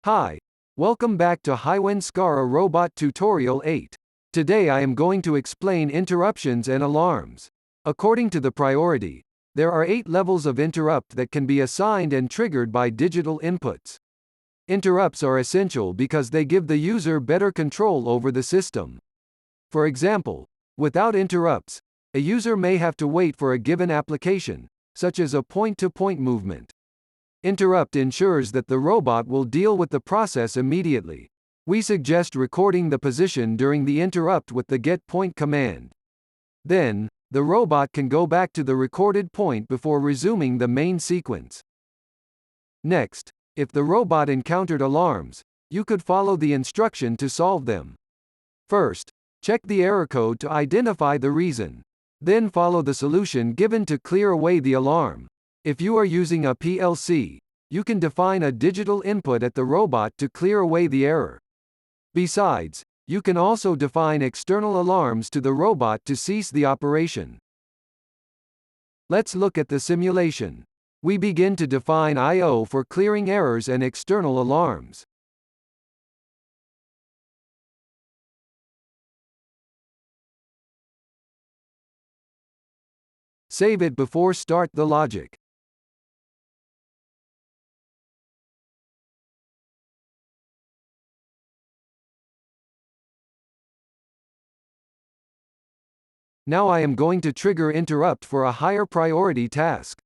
Hi, welcome back to HIWIN Scara Robot Tutorial 8. Today I am going to explain interruptions and alarms. According to the priority, there are 8 levels of interrupt that can be assigned and triggered by digital inputs. Interrupts are essential because they give the user better control over the system. For example, without interrupts, a user may have to wait for a given application, such as a point-to-point movement. Interrupt ensures that the robot will deal with the process immediately. We suggest recording the position during the interrupt with the get point command. Then, the robot can go back to the recorded point before resuming the main sequence. Next, if the robot encountered alarms, you could follow the instruction to solve them. First, check the error code to identify the reason. Then follow the solution given to clear away the alarm. If you are using a PLC, you can define a digital input at the robot to clear away the error. Besides, you can also define external alarms to the robot to cease the operation. Let's look at the simulation. We begin to define I/O for clearing errors and external alarms. Save it before start the logic. Now I am going to trigger interrupt for a higher priority task.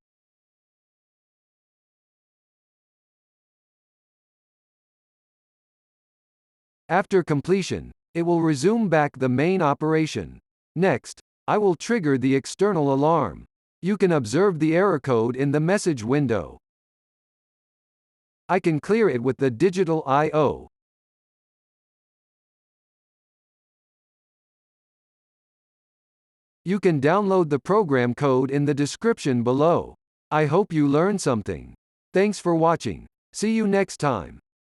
After completion, it will resume back the main operation. Next, I will trigger the external alarm. You can observe the error code in the message window. I can clear it with the digital I/O. You can download the program code in the description below. I hope you learned something. Thanks for watching. See you next time.